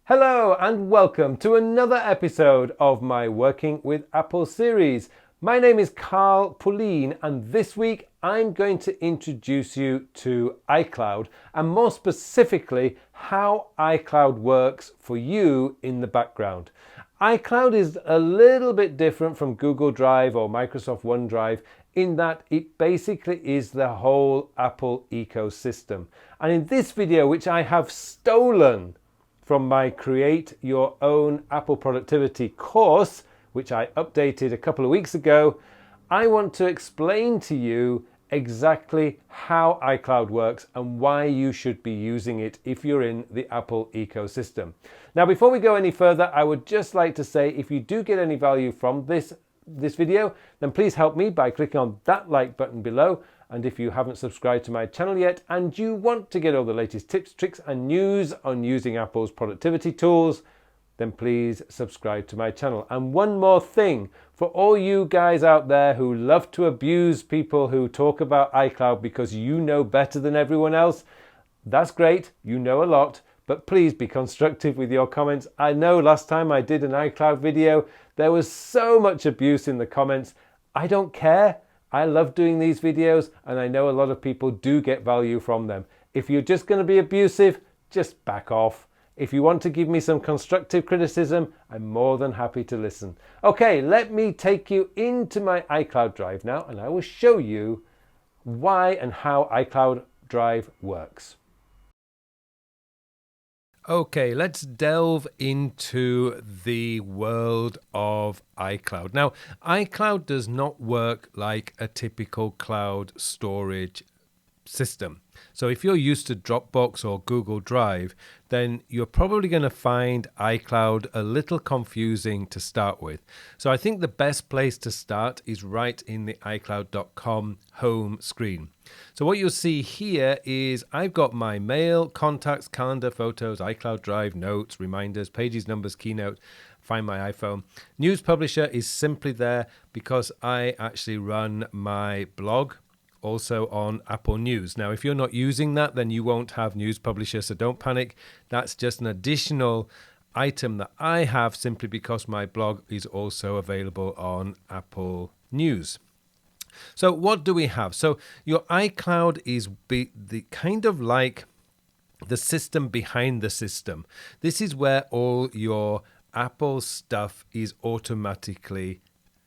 Hello and welcome to another episode of my Working with Apple series. My name is Carl Pullein and this week I'm going to introduce you to iCloud and more specifically how iCloud works for you in the background. iCloud is a little bit different from Google Drive or Microsoft OneDrive in that it basically is the whole Apple ecosystem. And in this video, which I have stolen from my Create Your Own Apple Productivity course, which I updated a couple of weeks ago, I want to explain to you exactly how iCloud works and why you should be using it if you're in the Apple ecosystem. Now, before we go any further, I would just like to say if you do get any value from this video, then please help me by clicking on that like button below. And if you haven't subscribed to my channel yet and you want to get all the latest tips, tricks and news on using Apple's productivity tools, then please subscribe to my channel. And one more thing, for all you guys out there who love to abuse people who talk about iCloud because you know better than everyone else, that's great, you know a lot, but please be constructive with your comments. I know last time I did an iCloud video, there was so much abuse in the comments. I don't care. I love doing these videos and I know a lot of people do get value from them. If you're just going to be abusive, just back off. If you want to give me some constructive criticism, I'm more than happy to listen. Okay, let me take you into my iCloud Drive now and I will show you why and how iCloud Drive works. Okay, let's delve into the world of iCloud. Now, iCloud does not work like a typical cloud storage system. So if you're used to Dropbox or Google Drive, then you're probably going to find iCloud a little confusing to start with. So I think the best place to start is right in the iCloud.com home screen. So what you'll see here is I've got my mail, contacts, calendar, photos, iCloud Drive, notes, reminders, pages, numbers, keynote, find my iPhone. News Publisher is simply there because I actually run my blog also on Apple News. Now, if you're not using that, then you won't have News Publisher, so don't panic. That's just an additional item that I have simply because my blog is also available on Apple News. So what do we have? So your iCloud is the kind of like the system behind the system. This is where all your Apple stuff is automatically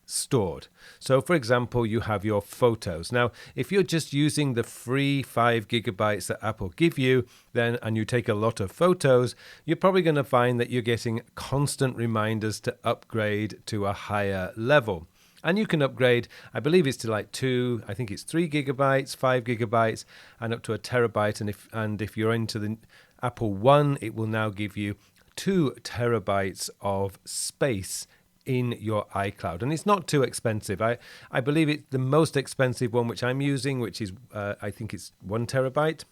stored. So for example, you have your photos. Now, if you're just using the free 5 gigabytes that Apple give you, then and you take a lot of photos, you're probably going to find that you're getting constant reminders to upgrade to a higher level. And you can upgrade, I believe it's to like 2, I think it's 3 gigabytes, 5 gigabytes, and up to a terabyte. And if you're into the Apple One, it will now give you 2 terabytes of space in your iCloud. And it's not too expensive. I believe it's the most expensive one which I'm using, which is, I think it's 1 terabyte,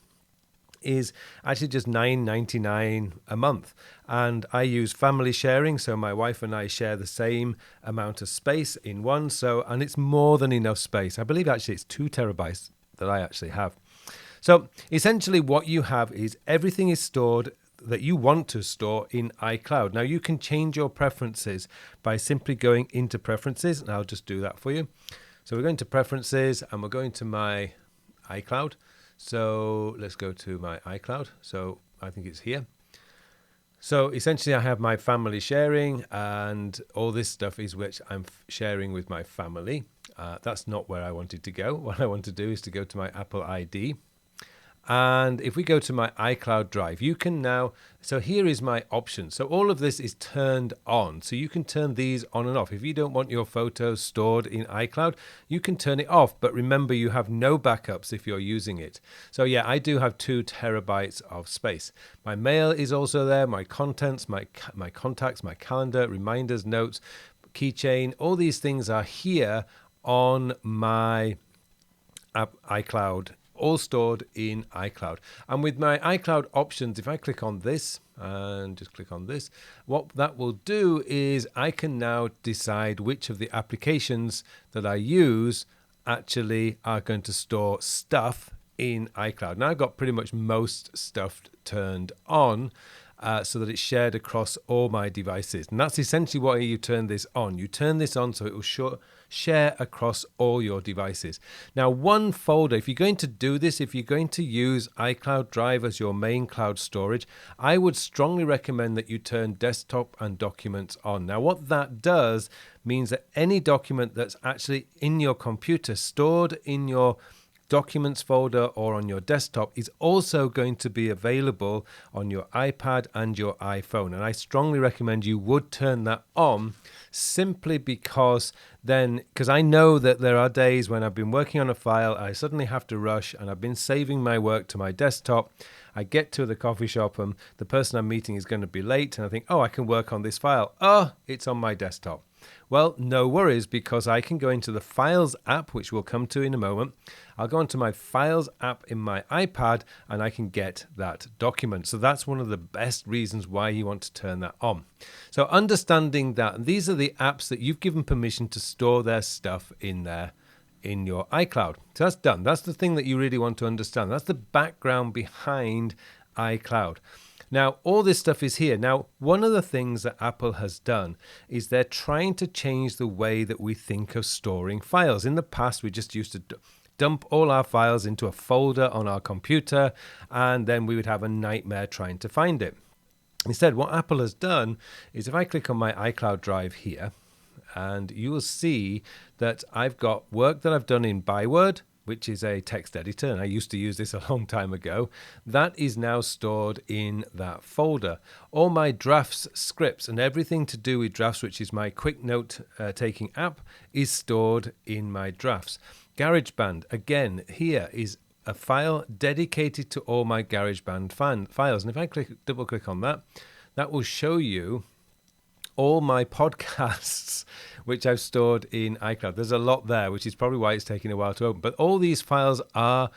is actually just $9.99 a month. And I use family sharing, so my wife and I share the same amount of space in one. And it's more than enough space. I believe actually it's 2 terabytes that I actually have. So essentially what you have is everything is stored that you want to store in iCloud. Now you can change your preferences by simply going into preferences, and I'll just do that for you. So we're going to preferences and we're going to my iCloud. So let's go to my iCloud. So I think it's here. So essentially I have my family sharing and all this stuff is which I'm sharing with my family. That's not where I wanted to go. What I want to do is to go to my Apple ID. And if we go to my iCloud Drive, you can now, so here is my option. So all of this is turned on. So you can turn these on and off. If you don't want your photos stored in iCloud, you can turn it off. But remember, you have no backups if you're using it. So yeah, I do have 2 terabytes of space. My mail is also there, my contents, my contacts, my calendar, reminders, notes, keychain, all these things are here on my iCloud, all stored in iCloud. And with my iCloud options, if I click on this and just click on this, what that will do is I can now decide which of the applications that I use actually are going to store stuff in iCloud. Now I've got pretty much most stuff turned on. so that it's shared across all my devices. And that's essentially why you turn this on. You turn this on so it will share across all your devices. Now, one folder, if you're going to do this, if you're going to use iCloud Drive as your main cloud storage, I would strongly recommend that you turn desktop and documents on. Now, what that does means that any document that's actually in your computer, stored in your documents folder or on your desktop, is also going to be available on your iPad and your iPhone. And I strongly recommend you would turn that on, simply because I know that there are days when I've been working on a file, I suddenly have to rush, and I've been saving my work to my desktop. I get to the coffee shop and the person I'm meeting is going to be late, and I think, oh, I can work on this file. Oh, it's on my desktop. Well, no worries, because I can go into the Files app, which we'll come to in a moment. I'll go into my Files app in my iPad and I can get that document. So that's one of the best reasons why you want to turn that on. So understanding that, these are the apps that you've given permission to store their stuff in there in your iCloud. So that's done. That's the thing that you really want to understand. That's the background behind iCloud. Now, all this stuff is here. Now, one of the things that Apple has done is they're trying to change the way that we think of storing files. In the past, we just used to dump all our files into a folder on our computer, and then we would have a nightmare trying to find it. Instead, what Apple has done is, if I click on my iCloud Drive here, and you will see that I've got work that I've done in Byword, which is a text editor, and I used to use this a long time ago. That is now stored in that folder. All my drafts, scripts, and everything to do with drafts, which is my quick note taking app, is stored in my drafts. Garageband, again, here is a file dedicated to all my Garageband files. And if I double click on that, that will show you all my podcasts, which I've stored in iCloud. There's a lot there, which is probably why it's taking a while to open. But all these files are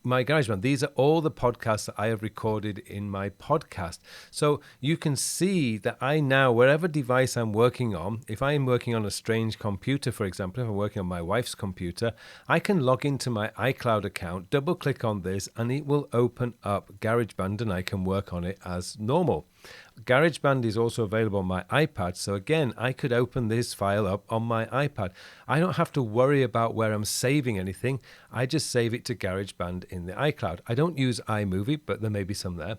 my Garageband. These are all the podcasts that I have recorded in my podcast. So you can see that I now, wherever device I'm working on, if I'm working on a strange computer, for example, if I'm working on my wife's computer, I can log into my iCloud account, double click on this, and it will open up Garageband and I can work on it as normal. GarageBand is also available on my iPad, so again, I could open this file up on my iPad. I don't have to worry about where I'm saving anything. I just save it to GarageBand in the iCloud. I don't use iMovie, but there may be some there.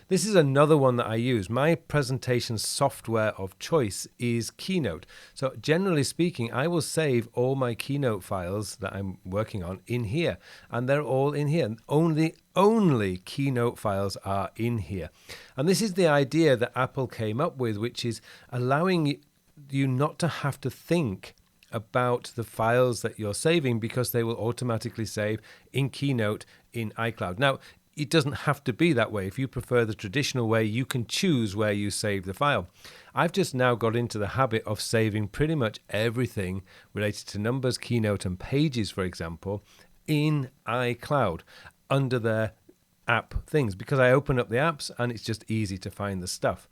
This is another one that I use. My presentation software of choice is Keynote. So generally speaking, I will save all my Keynote files that I'm working on in here, and they're all in here. Only Keynote files are in here. And this is the idea that Apple came up with, which is allowing you not to have to think about the files that you're saving, because they will automatically save in Keynote in iCloud. Now, it doesn't have to be that way. If you prefer the traditional way, you can choose where you save the file. I've just now got into the habit of saving pretty much everything related to Numbers, Keynote, and Pages, for example, in iCloud under their app things, because I open up the apps and it's just easy to find the stuff.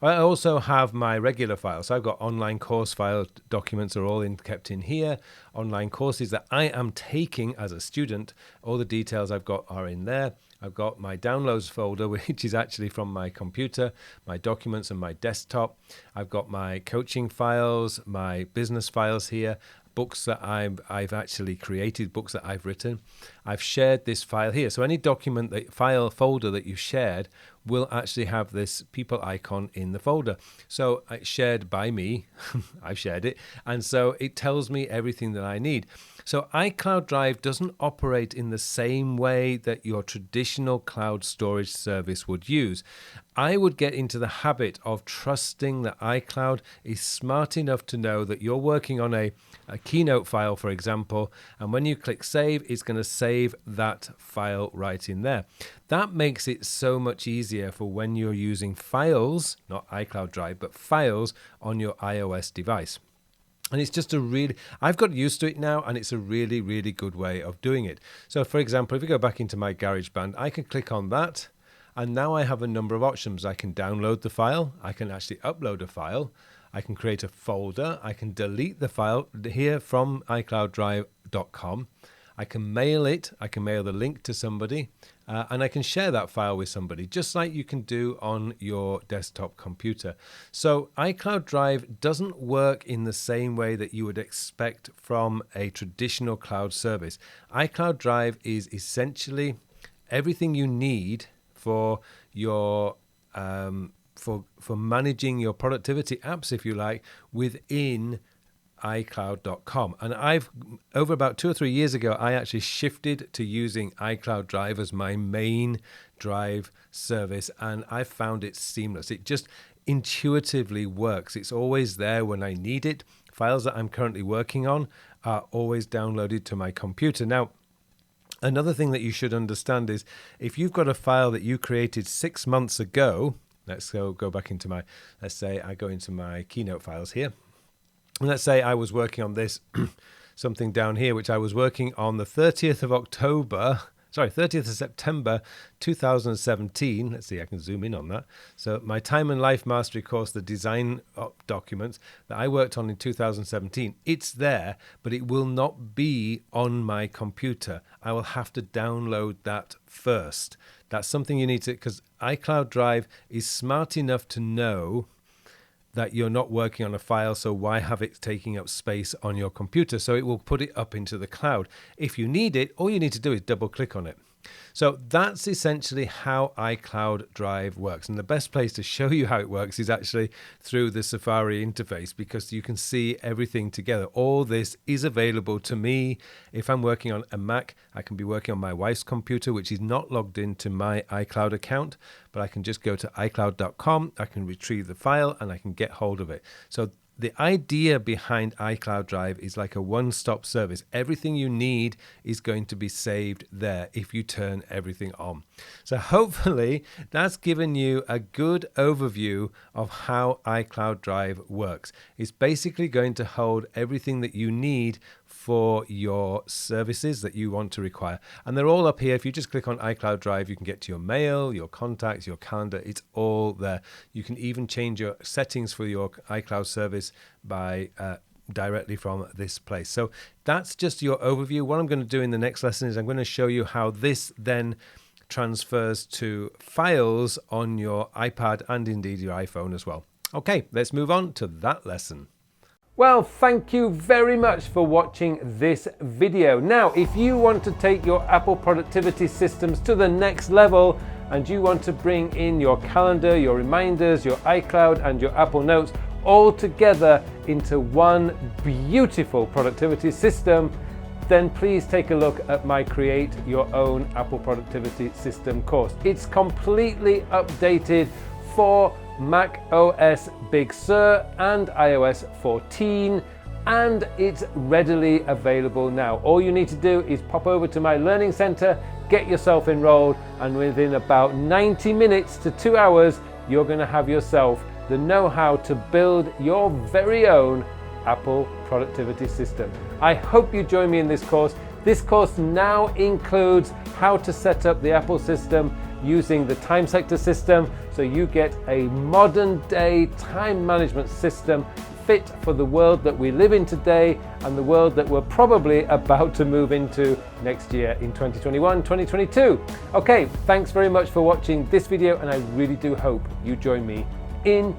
I also have my regular files. So I've got online course files, documents are all kept in here. Online courses that I am taking as a student, all the details I've got are in there. I've got my downloads folder, which is actually from my computer, my documents and my desktop. I've got my coaching files, my business files here, books that I've actually created, books that I've written. I've shared this file here. So any document, file folder that you shared will actually have this people icon in the folder. So it's shared by me. I've shared it. And so it tells me everything that I need. So iCloud Drive doesn't operate in the same way that your traditional cloud storage service would use. I would get into the habit of trusting that iCloud is smart enough to know that you're working on a Keynote file, for example, and when you click save, it's going to save that file right in there. That makes it so much easier for when you're using files, not iCloud Drive, but files on your iOS device. And it's just I've got used to it now, and it's a really, really good way of doing it. So for example, if we go back into my GarageBand, I can click on that, and now I have a number of options. I can download the file, I can actually upload a file, I can create a folder, I can delete the file here from iCloudDrive.com. I can mail it, I can mail the link to somebody, and I can share that file with somebody, just like you can do on your desktop computer. So iCloud Drive doesn't work in the same way that you would expect from a traditional cloud service. iCloud Drive is essentially everything you need for your for managing your productivity apps, if you like, within iCloud.com. And I've, over about 2 or 3 years ago, I actually shifted to using iCloud Drive as my main drive service, and I found it seamless. It just intuitively works. It's always there when I need it. Files that I'm currently working on are always downloaded to my computer. Now, another thing that you should understand is if you've got a file that you created 6 months ago, let's go back into my, let's say I go into my Keynote files here. And let's say I was working on this, something down here, which I was working on the 30th of September 2017. Let's see, I can zoom in on that. So my Time and Life Mastery course, the design documents that I worked on in 2017, it's there, but it will not be on my computer. I will have to download that first. That's something you need to, because iCloud Drive is smart enough to know that you're not working on a file, so why have it taking up space on your computer? So it will put it up into the cloud. If you need it, all you need to do is double click on it. So that's essentially how iCloud Drive works. And the best place to show you how it works is actually through the Safari interface, because you can see everything together. All this is available to me. If I'm working on a Mac, I can be working on my wife's computer, which is not logged into my iCloud account, but I can just go to iCloud.com, I can retrieve the file, and I can get hold of it. So the idea behind iCloud Drive is like a one-stop service. Everything you need is going to be saved there if you turn everything on. So hopefully that's given you a good overview of how iCloud Drive works. It's basically going to hold everything that you need for your services that you want to require. And they're all up here. If you just click on iCloud Drive, you can get to your mail, your contacts, your calendar. It's all there. You can even change your settings for your iCloud service by directly from this place. So that's just your overview. What I'm going to do in the next lesson is I'm going to show you how this then transfers to files on your iPad and indeed your iPhone as well. Okay, let's move on to that lesson. Well, thank you very much for watching this video. Now, if you want to take your Apple productivity systems to the next level and you want to bring in your calendar, your reminders, your iCloud and your Apple Notes all together into one beautiful productivity system, then please take a look at my Create Your Own Apple Productivity System course. It's completely updated for Mac OS Big Sur and iOS 14, and it's readily available now. All you need to do is pop over to my Learning Center, get yourself enrolled, and within about 90 minutes to 2 hours, you're going to have yourself the know-how to build your very own Apple productivity system. I hope you join me in this course. This course now includes how to set up the Apple system using the time sector system, so you get a modern day time management system fit for the world that we live in today and the world that we're probably about to move into next year in 2021, 2022. Okay, thanks very much for watching this video, and I really do hope you join me in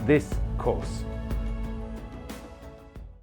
this course.